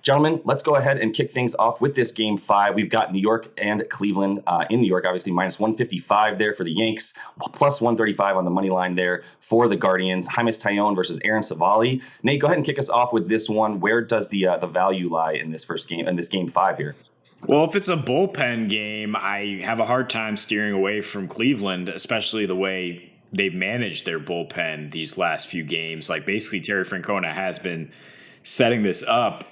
Gentlemen, let's go ahead and kick things off with this game 5. We've got New York and Cleveland. In New York, obviously, minus 155 there for the Yanks, plus 135 on the money line there for the Guardians. Jaime Taillon versus Aaron Savali. Nate, go ahead and kick us off with this one. Where does the value lie in this first game, in this game 5 here? Well, if it's a bullpen game, I have a hard time steering away from Cleveland, especially the way they've managed their bullpen these last few games. Like, basically, Terry Francona has been setting this up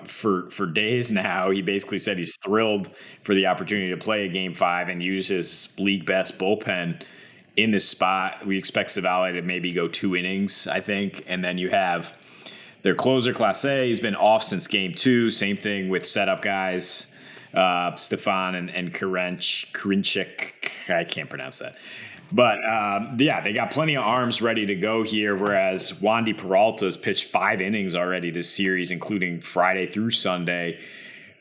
for days now. He basically said he's thrilled for the opportunity to play a game 5 and use his league best bullpen in this spot. We expect Savali to maybe go 2 innings, I think. And then you have their closer, Clase. He's been off since game 2. Same thing with setup guys, Stefan and Karinchik. I can't pronounce that. But, they got plenty of arms ready to go here, whereas Wandy Peralta's pitched 5 innings already this series, including Friday through Sunday.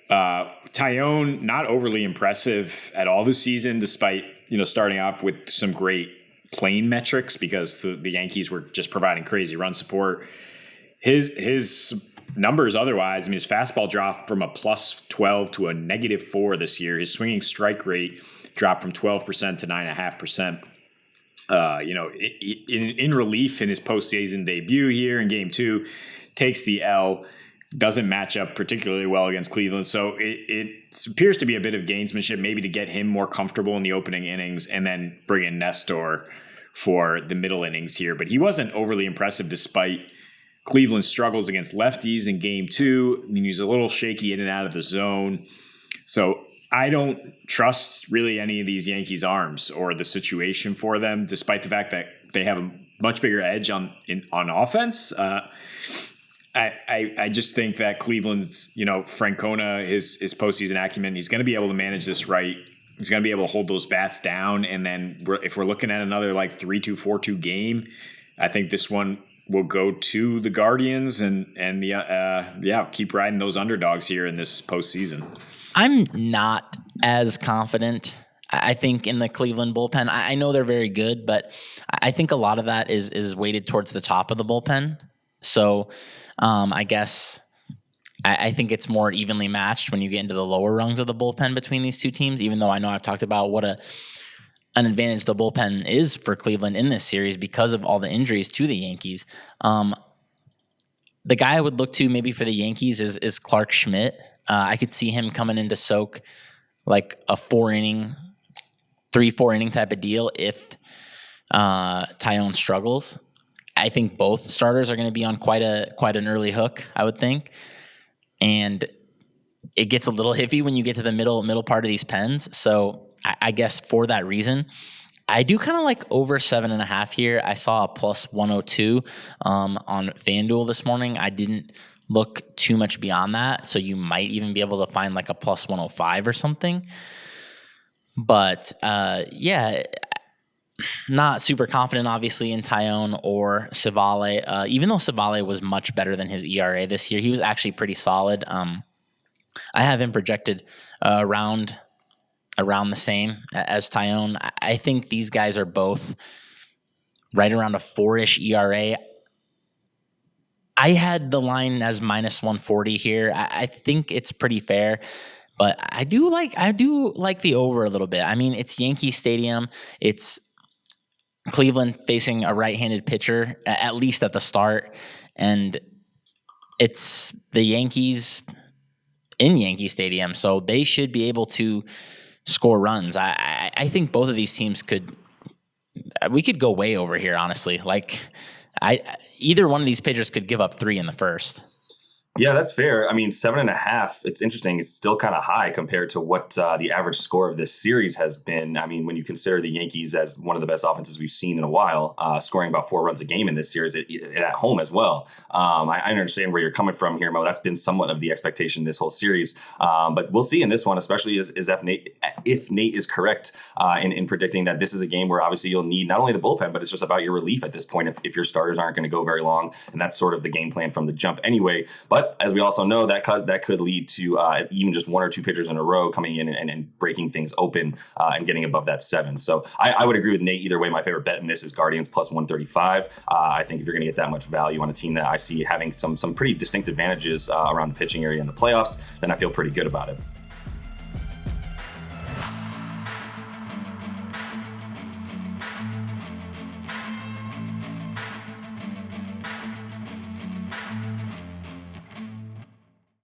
Taillon, not overly impressive at all this season, despite, starting off with some great plane metrics because the Yankees were just providing crazy run support. His numbers otherwise, his fastball dropped from a plus 12 to a negative 4 this year. His swinging strike rate dropped from 12% to 9.5%. In relief in his postseason debut here in game 2, takes the L, doesn't match up particularly well against Cleveland. So it appears to be a bit of gamesmanship, maybe to get him more comfortable in the opening innings and then bring in Nestor for the middle innings here. But he wasn't overly impressive despite Cleveland's struggles against lefties in game 2. He's a little shaky in and out of the zone. So I don't trust really any of these Yankees arms or the situation for them, despite the fact that they have a much bigger edge on offense. I just think that Cleveland's, Francona, his postseason acumen, he's going to be able to manage this right. He's going to be able to hold those bats down. And then if we're looking at another 3-2, 4-2 game, I think this one will go to the Guardians and keep riding those underdogs here in this postseason. I'm not as confident, I think, in the Cleveland bullpen. I know they're very good, but I think a lot of that is weighted towards the top of the bullpen. So I guess I think it's more evenly matched when you get into the lower rungs of the bullpen between these two teams, even though I know I've talked about what an advantage the bullpen is for Cleveland in this series because of all the injuries to the Yankees. The guy I would look to maybe for the Yankees is Clark Schmidt. I could see him coming in to soak like a 4 inning type of deal if Taillon struggles. I think both starters are going to be on quite an early hook, I would think. And it gets a little iffy when you get to the middle part of these pens. So I guess for that reason, I do kind of like over 7.5 here. I saw a plus 102 on FanDuel this morning. I didn't look too much beyond that, so you might even be able to find like a plus 105 or something. But not super confident, obviously, in Taillon or Savali. Even though Savali was much better than his ERA this year, he was actually pretty solid. I have him projected around the same as Taillon. I think these guys are both right around a 4-ish ERA. I had the line as minus 140 here. I think it's pretty fair, but I do like the over a little bit. It's Yankee Stadium. It's Cleveland facing a right-handed pitcher, at least at the start, and it's the Yankees in Yankee Stadium, so they should be able to score runs. I think both of these teams we could go way over here, honestly. Either one of these pitchers could give up 3 in the first. Yeah, that's fair. 7.5, it's interesting. It's still kind of high compared to what the average score of this series has been. When you consider the Yankees as one of the best offenses we've seen in a while, scoring about 4 runs a game in this series at home as well. I understand where you're coming from here, Mo. That's been somewhat of the expectation this whole series. But we'll see in this one, especially if Nate is correct in predicting that this is a game where obviously you'll need not only the bullpen, but it's just about your relief at this point if your starters aren't going to go very long. And that's sort of the game plan from the jump anyway. But But as we also know, that could lead to even just one or two pitchers in a row coming in and breaking things open and getting above that 7. So I would agree with Nate. Either way, my favorite bet in this is Guardians plus 135. I think if you're going to get that much value on a team that I see having some pretty distinct advantages around the pitching area in the playoffs, then I feel pretty good about it.